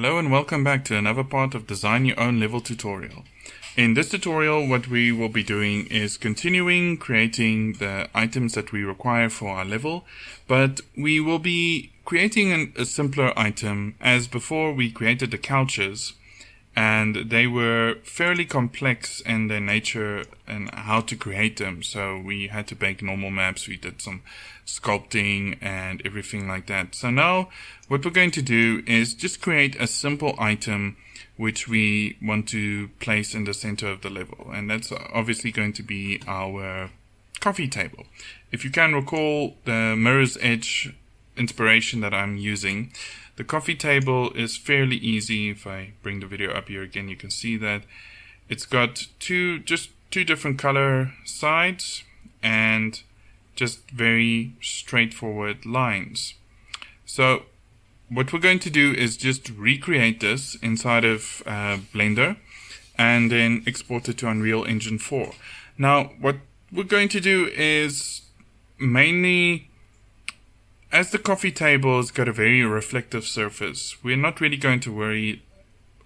Hello and welcome back to another part of Design Your Own Level tutorial. In this tutorial, what we will be doing is continuing creating the items that we require for our level, but we will be creating a simpler item. As before, we created the couches and they were fairly complex in their nature and how to create them. So we had to make normal maps, we did some sculpting and everything like that. So now what we're going to do is just create a simple item which we want to place in the center of the level. And that's obviously going to be our coffee table. If you can recall the mirror's edge inspiration that I'm using, the coffee table is fairly easy. If I bring the video up here again, you can see that it's got two different color sides and just very straightforward lines. So what we're going to do is just recreate this inside of Blender and then export it to Unreal Engine 4. Now what we're going to do is mainly, as the coffee table has got a very reflective surface, we're not really going to worry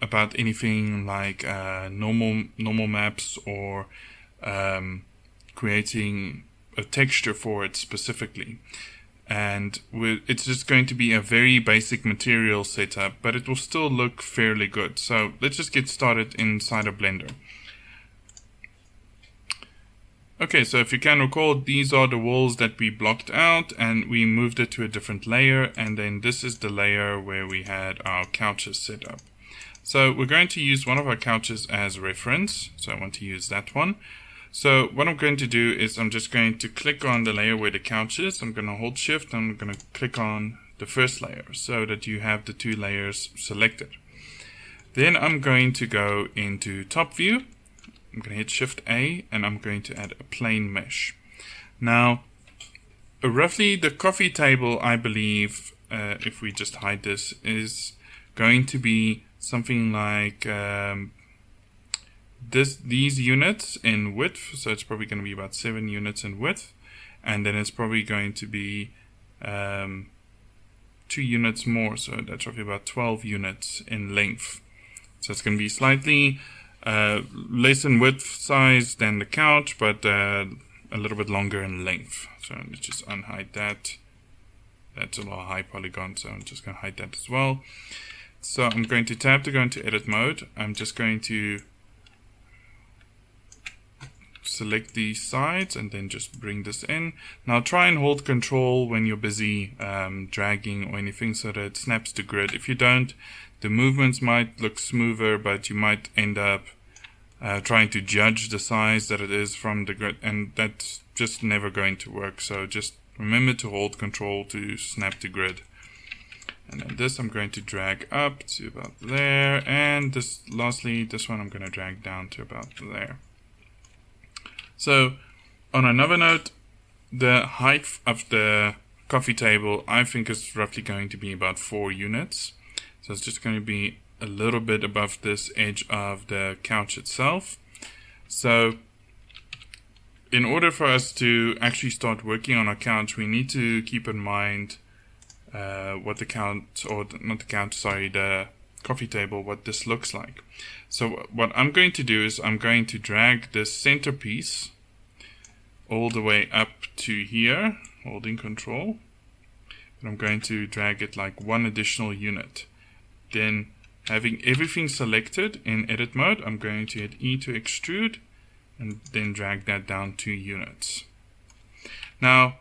about anything like normal maps or creating a texture for it specifically. And it's just going to be a very basic material setup, but it will still look fairly good. So let's just get started inside of Blender. Okay, so if you can recall, these are the walls that we blocked out and we moved it to a different layer, and then this is the layer where we had our couches set up. So we're going to use one of our couches as reference, so I want to use that one. So what I'm going to do is I'm just going to click on the layer where the couch is. I'm going to hold shift and I'm going to click on the first layer so that you have the two layers selected. Then I'm going to go into top view. I'm going to hit Shift A and I'm going to add a plane mesh. Now, roughly the coffee table, I believe, if we just hide this, is going to be something like these units in width. So it's probably going to be about 7 units in width, and then it's probably going to be 2 units more. So that's roughly about 12 units in length. So it's going to be slightly less in width size than the couch, but a little bit longer in length. So let's just unhide that. That's a little high polygon, so I'm just going to hide that as well. So I'm going to tab to go into edit mode. I'm just going to select these sides and then just bring this in. Now try and hold control when you're busy dragging or anything so that it snaps to grid. If you don't, the movements might look smoother, but you might end up trying to judge the size that it is from the grid, and that's just never going to work. So just remember to hold control to snap to grid. And then this I'm going to drag up to about there, and this lastly, this one I'm going to drag down to about there. So on another note, the height of the coffee table I think is roughly going to be about 4 units. So it's just going to be a little bit above this edge of the couch itself. So in order for us to actually start working on our couch, we need to keep in mind what the couch, or not the couch, sorry, the coffee table, what this looks like. So what I'm going to do is I'm going to drag this centerpiece all the way up to here, holding control. And I'm going to drag it like 1 additional unit. Then having everything selected in edit mode, I'm going to hit E to extrude and then drag that down 2 units. Now,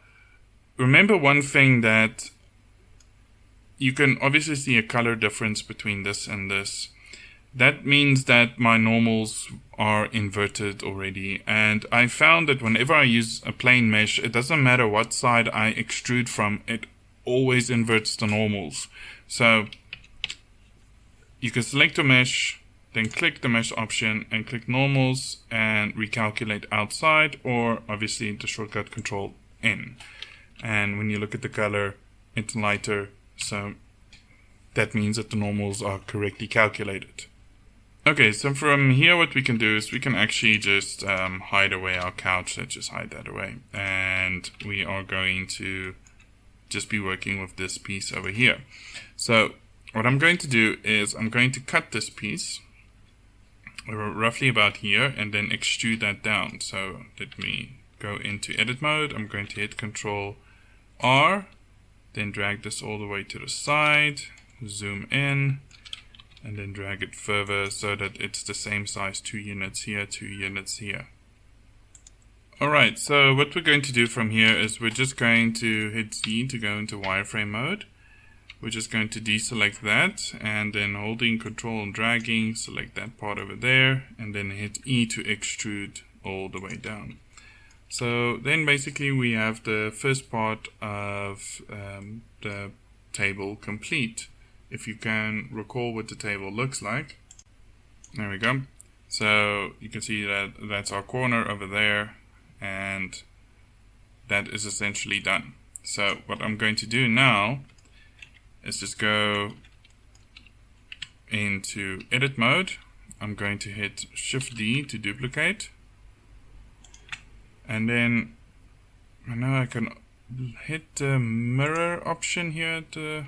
remember one thing, that you can obviously see a color difference between this and this. That means that my normals are inverted already, and I found that whenever I use a plane mesh, it doesn't matter what side I extrude from, it always inverts the normals. So you can select a mesh, then click the mesh option and click normals and recalculate outside, or obviously the shortcut Control N. And when you look at the color, it's lighter, so that means that the normals are correctly calculated. Okay, so from here what we can do is we can actually just hide away our couch. Let's just hide that away. And we are going to just be working with this piece over here. So what I'm going to do is I'm going to cut this piece roughly about here and then extrude that down. So let me go into edit mode. I'm going to hit Control R, then drag this all the way to the side, zoom in, and then drag it further so that it's the same size, 2 units here, 2 units here. Alright, so what we're going to do from here is we're just going to hit Z to go into wireframe mode. We're just going to deselect that, and then holding Control and dragging, select that part over there, and then hit E to extrude all the way down. So then basically we have the first part of the table complete. If you can recall what the table looks like. There we go. So you can see that that's our corner over there, and that is essentially done. So what I'm going to do now is just go into edit mode. I'm going to hit Shift D to duplicate, and then I know I can hit the mirror option here at the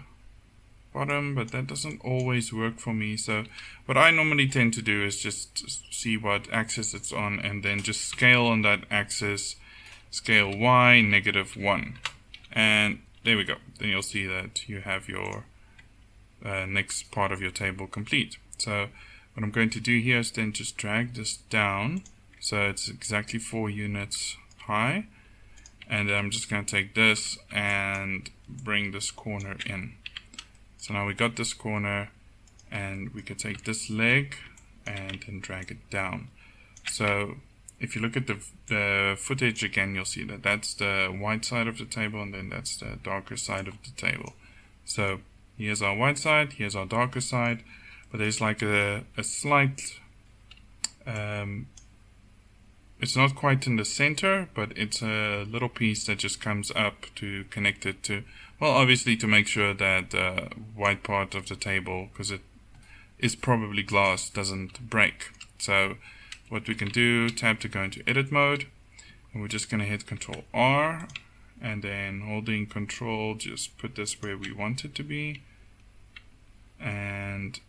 bottom, but that doesn't always work for me. So what I normally tend to do is just see what axis it's on and then just scale on that axis, scale Y -1, and there we go. Then you'll see that you have your next part of your table complete. So what I'm going to do here is then just drag this down so it's exactly 4 units high, and then I'm just going to take this and bring this corner in. So now we got this corner, and we could take this leg and then drag it down. So if you look at the footage again, you'll see that that's the white side of the table, and then that's the darker side of the table. So here's our white side, here's our darker side, but there's like a slight, it's not quite in the center, but it's a little piece that just comes up to connect it to, well, obviously to make sure that the white part of the table, because it is probably glass, doesn't break. So what we can do, tab to go into edit mode, and we're just going to hit Control R, and then holding Control, just put this where we want it to be. And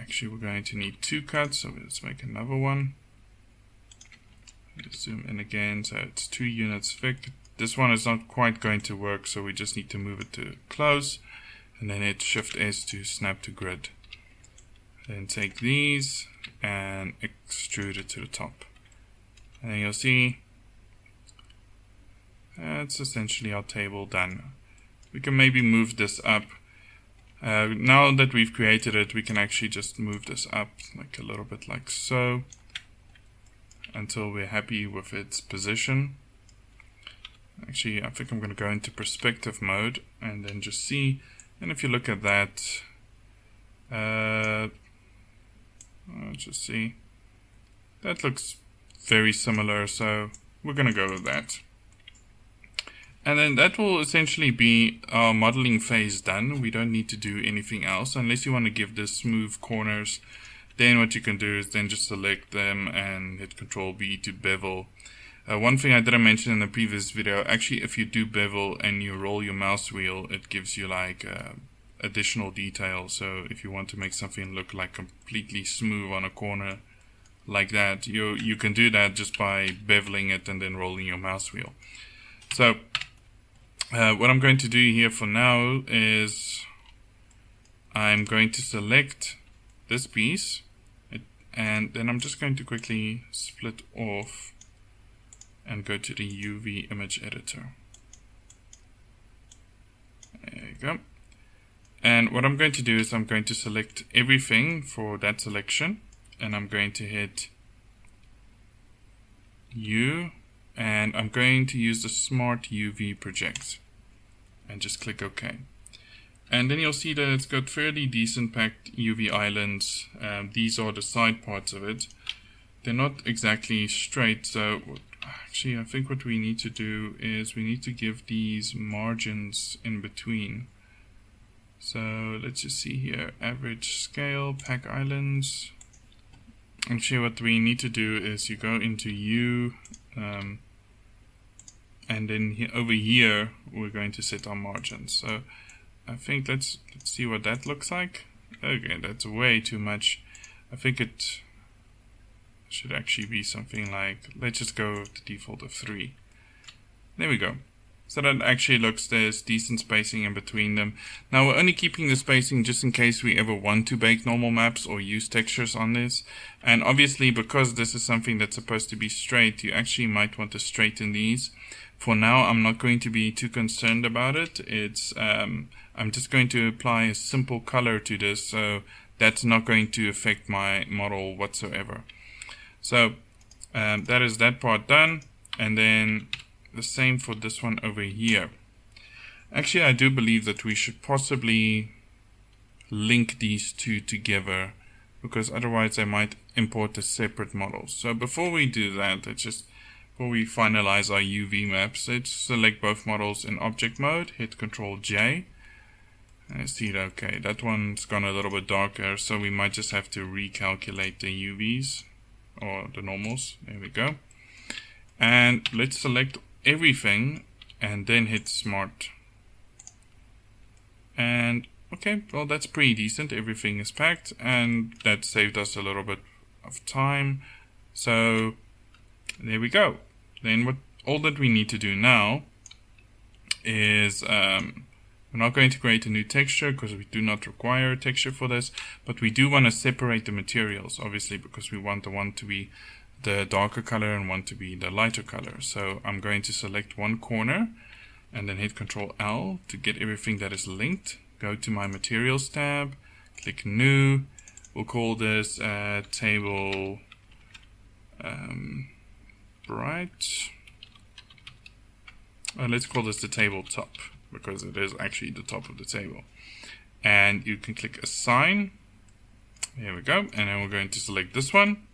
actually we're going to need 2 cuts, so let's make another one. Just zoom in again, so it's 2 units thick. This one is not quite going to work, so we just need to move it to close, and then hit Shift S to snap to grid. Then take these and extrude it to the top, and then you'll see that's essentially our table done. We can maybe move this up. Now that we've created it, we can actually just move this up like a little bit like so, until we're happy with its position. Actually, I think I'm going to go into perspective mode and then just see, and if you look at that, let's just see, that looks very similar, so we're going to go with that. And then that will essentially be our modeling phase done. We don't need to do anything else unless you want to give this smooth corners. Then what you can do is then just select them and hit Control B to bevel. One thing I didn't mention in the previous video, actually if you do bevel and you roll your mouse wheel, it gives you like additional detail. So if you want to make something look like completely smooth on a corner like that, you can do that just by beveling it and then rolling your mouse wheel. So what I'm going to do here for now is I'm going to select this piece, and then I'm just going to quickly split off and go to the UV image editor. There you go. And what I'm going to do is I'm going to select everything for that selection, and I'm going to hit U, and I'm going to use the Smart UV Project and just click OK. And then you'll see that it's got fairly decent packed UV islands. These are the side parts of it. They're not exactly straight, so actually I think what we need to do is we need to give these margins in between. So let's just see here, average scale, pack islands. Actually what we need to do is you go into U, and then over here we're going to set our margins. So I think let's see what that looks like. Okay, that's way too much. I think it should actually be something like, let's just go with the default of 3. There we go. So that actually looks, there's decent spacing in between them. Now we're only keeping the spacing just in case we ever want to bake normal maps or use textures on this. And obviously because this is something that's supposed to be straight, you actually might want to straighten these. For now, I'm not going to be too concerned about it. It's I'm just going to apply a simple color to this, so that's not going to affect my model whatsoever. So that is that part done, and then the same for this one over here. Actually, I do believe that we should possibly link these two together, because otherwise I might import as separate models. So before we do that, before we finalize our UV maps, let's select both models in object mode, hit Ctrl J. I see it, okay, that one's gone a little bit darker, so we might just have to recalculate the UVs, or the normals. There we go. And let's select everything and then hit Smart. And okay, well, that's pretty decent. Everything is packed, and that saved us a little bit of time. So there we go. Then all that we need to do now is we're not going to create a new texture because we do not require a texture for this, but we do want to separate the materials, obviously, because we want the one to be the darker color and one to be the lighter color. So I'm going to select one corner and then hit Ctrl L to get everything that is linked. Go to my materials tab, click new. We'll call this table bright. Let's call this the table top, because it is actually the top of the table. And you can click assign. Here we go. And then we're going to select this one.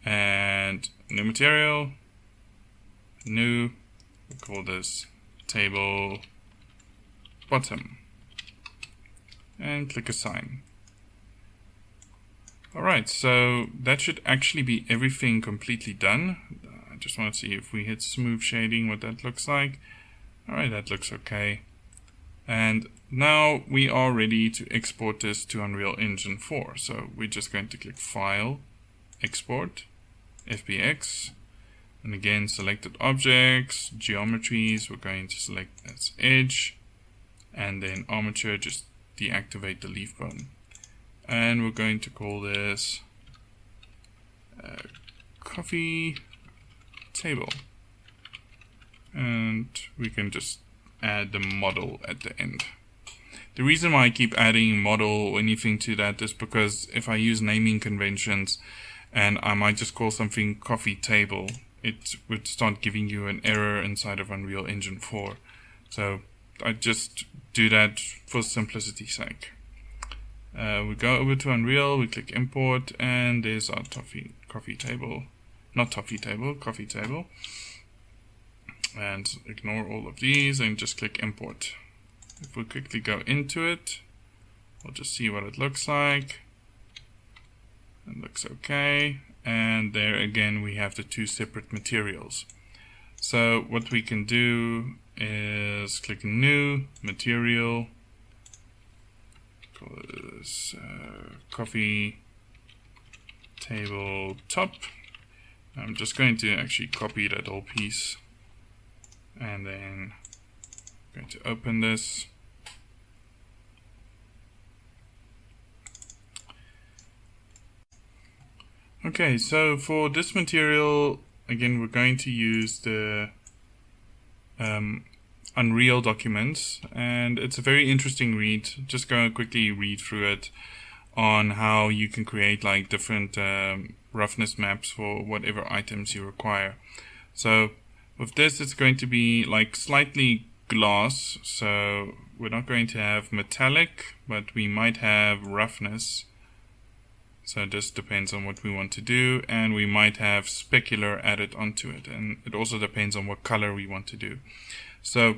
And new material, new, we'll call this table bottom, and click assign. Alright, so that should actually be everything completely done. I just want to see if we hit smooth shading what that looks like. Alright, that looks okay. And now we are ready to export this to Unreal Engine 4. So we're just going to click File, Export, FBX, and again selected objects, geometries, we're going to select as edge, and then armature, just deactivate the leaf bone. And we're going to call this coffee table, and we can just add the model at the end. The reason why I keep adding model or anything to that is because if I use naming conventions and I might just call something coffee table, it would start giving you an error inside of Unreal Engine 4. So I just do that for simplicity's sake. We go over to Unreal, we click import, and there's our coffee table. Not toffee table, coffee table. And ignore all of these and just click import. If we quickly go into it, we'll just see what it looks like. It looks okay, and there again we have the two separate materials. So what we can do is click new material, call this coffee table top. I'm just going to actually copy that whole piece, and then I'm going to open this. Okay, so for this material, again, we're going to use the Unreal documents, and it's a very interesting read. Just going to quickly read through it on how you can create like different roughness maps for whatever items you require. So with this, it's going to be like slightly gloss, so we're not going to have metallic, but we might have roughness. So this depends on what we want to do, and we might have specular added onto it, and it also depends on what color we want to do. So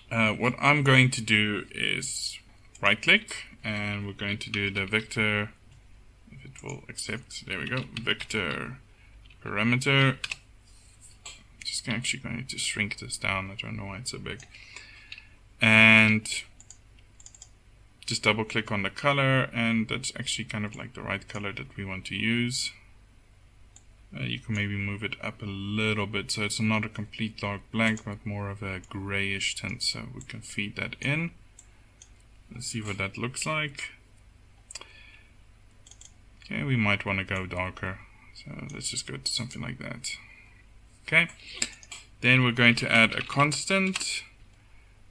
what I'm going to do is right click, and we're going to do the vector, if it will accept, there we go, vector parameter. Just actually going to shrink this down, I don't know why it's so big. and just double click on the color, and that's actually kind of like the right color that we want to use. You can maybe move it up a little bit so it's not a complete dark black but more of a grayish tint, so we can feed that in. Let's see what that looks like. Okay, we might want to go darker, so let's just go to something like that. Okay, then we're going to add a constant,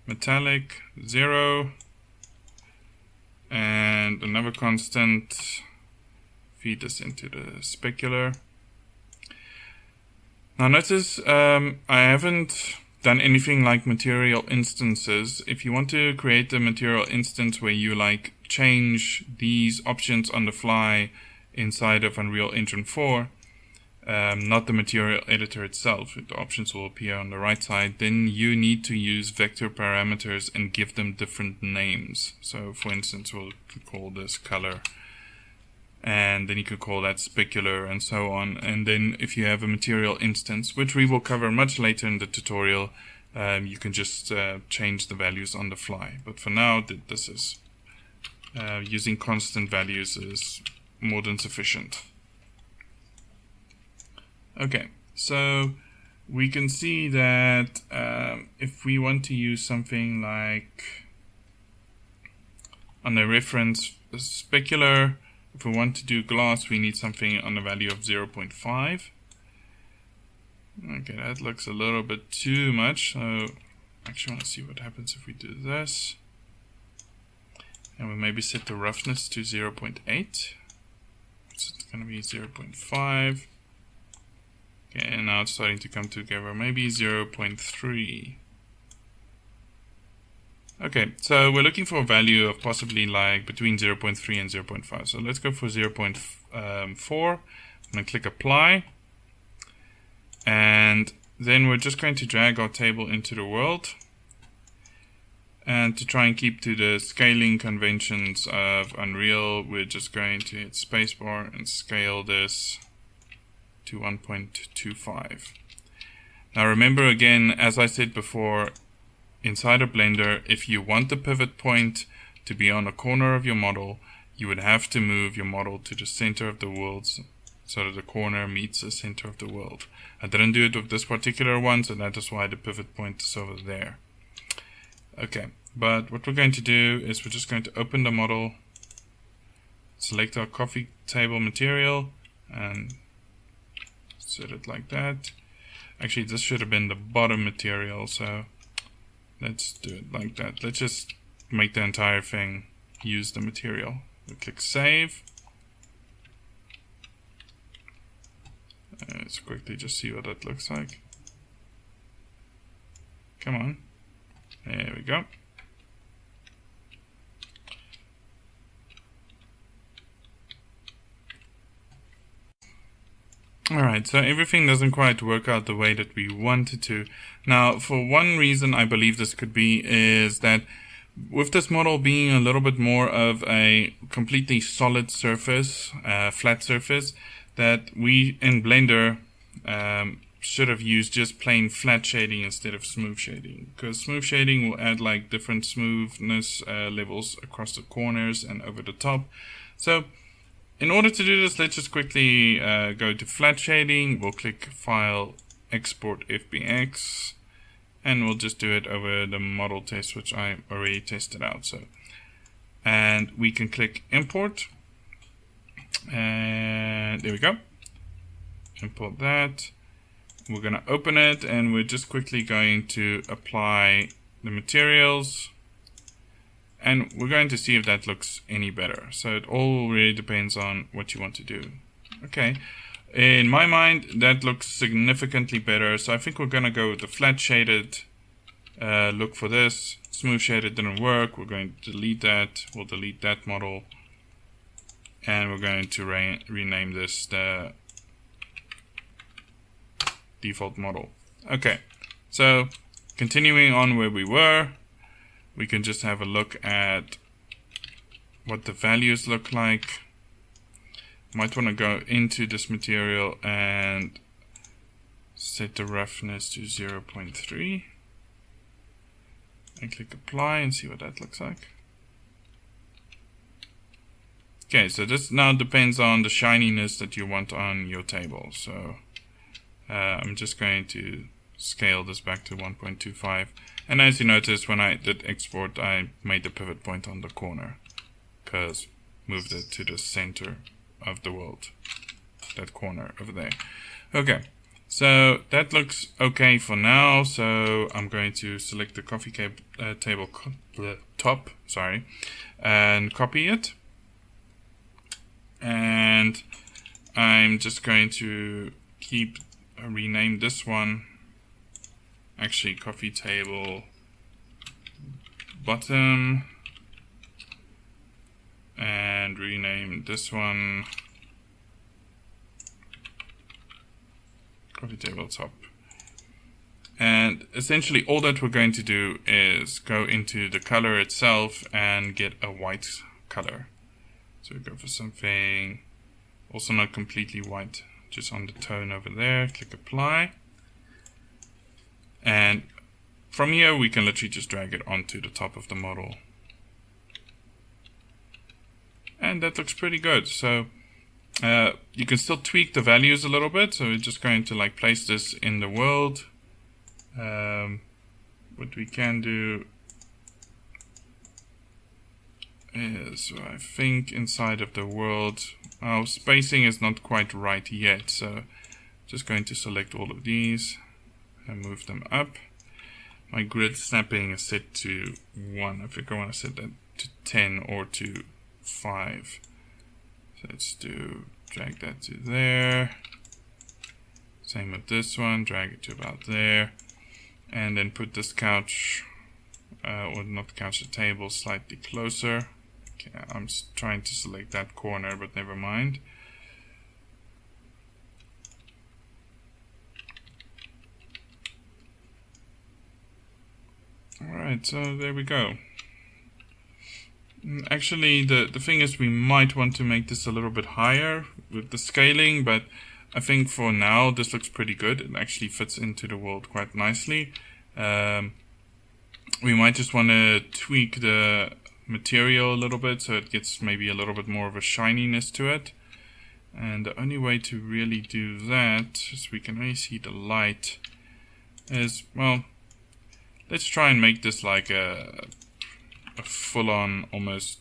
metallic 0, and another constant. Feed this into the specular. Now notice I haven't done anything like material instances. If you want to create a material instance where you like change these options on the fly inside of Unreal Engine 4, not the material editor itself, the options will appear on the right side, then you need to use vector parameters and give them different names. So for instance, we'll call this color, and then you could call that specular, and so on. And then if you have a material instance, which we will cover much later in the tutorial, you can just change the values on the fly. But for now, this is using constant values is more than sufficient. Okay, so we can see that if we want to use something like on the reference specular, if we want to do glass, we need something on the value of 0.5. Okay, that looks a little bit too much. So I actually want to see what happens if we do this. And we maybe set the roughness to 0.8. So it's going to be 0.5. Okay, and now it's starting to come together. Maybe 0.3. Okay, so we're looking for a value of possibly like between 0.3 and 0.5. So let's go for 0.4. I'm going to click apply. And then we're just going to drag our table into the world. And to try and keep to the scaling conventions of Unreal, we're just going to hit spacebar and scale this to 1.25. Now remember again, as I said before, inside of Blender, if you want the pivot point to be on a corner of your model, you would have to move your model to the center of the world so that the corner meets the center of the world. I didn't do it with this particular one, so that is why the pivot point is over there. Okay, but what we're going to do is we're just going to open the model, select our coffee table material, and set it like that. Actually, this should have been the bottom material, so let's do it like that. Let's just make the entire thing use the material. We'll click save. Let's quickly just see what that looks like. Come on. There we go. Alright, so everything doesn't quite work out the way that we wanted to. Now, for one reason I believe this could be is that with this model being a little bit more of a completely solid surface, flat surface, that we in Blender should have used just plain flat shading instead of smooth shading, because smooth shading will add like different smoothness levels across the corners and over the top. So in order to do this, let's just quickly go to flat shading. We'll click File, Export FBX, and we'll just do it over the model test, which I already tested out. So, and we can click Import, and there we go. Import that. We're going to open it, and we're just quickly going to apply the materials. And we're going to see if that looks any better. So it all really depends on what you want to do. Okay, in my mind that looks significantly better. So I think we're going to go with the flat shaded look for this. Smooth shaded didn't work. We're going to delete that. We'll delete that model. And we're going to rename this the default model. Okay, so continuing on where we were, we can just have a look at what the values look like. Might want to go into this material and set the roughness to 0.3. and click apply and see what that looks like. Okay, so this now depends on the shininess that you want on your table. So I'm just going to scale this back to 1.25. And as you notice, when I did export, I made the pivot point on the corner because moved it to the center of the world, that corner over there. Okay, so that looks okay for now. So I'm going to select the coffee table top, and copy it. And I'm just going to rename this one, actually coffee table bottom, and rename this one coffee table top. And essentially all that we're going to do is go into the color itself and get a white color. So we go for something also not completely white, just on the tone over there, click apply. And from here we can literally just drag it onto the top of the model. And that looks pretty good. So you can still tweak the values a little bit. So we're just going to like place this in the world. What we can do is, I think inside of the world, our spacing is not quite right yet. So just going to select all of these and move them up. My grid snapping is set to 1. I think I want to set that to 10 or to 5. So let's drag that to there. Same with this one, drag it to about there. And then put this couch, or not couch, the table slightly closer. Okay, I'm trying to select that corner, but never mind. Alright, so there we go. Actually, the thing is we might want to make this a little bit higher with the scaling, but I think for now this looks pretty good. It actually fits into the world quite nicely. We might just want to tweak the material a little bit so it gets maybe a little bit more of a shininess to it. And the only way to really do that is we can only see the light is, well, let's try and make this like a full-on almost,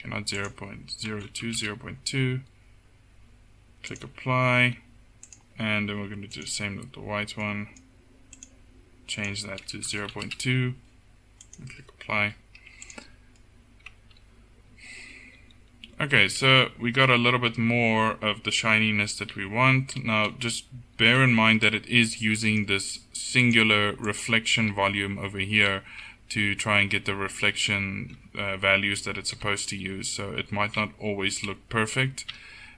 okay, not 0.02, 0.2. Click apply, and then we're going to do the same with the white one. Change that to 0.2 and click apply. Okay, so we got a little bit more of the shininess that we want. Now just bear in mind that it is using this singular reflection volume over here to try and get the reflection values that it's supposed to use. So it might not always look perfect.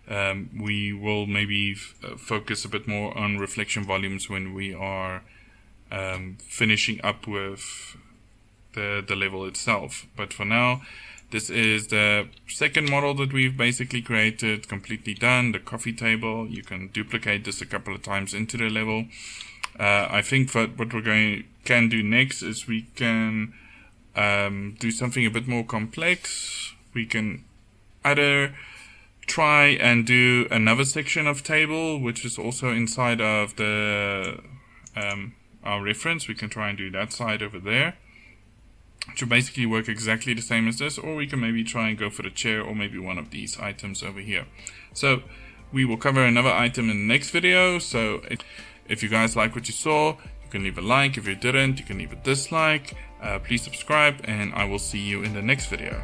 We will maybe focus a bit more on reflection volumes when we are finishing up with the level itself. But for now, this is the second model that we've basically created, completely done. The coffee table, you can duplicate this a couple of times into the level. I think what we're can do next is we can do something a bit more complex. We can either try and do another section of table, which is also inside of the our reference. We can try and do that side over there, which will basically work exactly the same as this, or we can maybe try and go for the chair or maybe one of these items over here. So we will cover another item in the next video. So if you guys like what you saw, you can leave a like. If you didn't, you can leave a dislike. Please subscribe, and I will see you in the next video.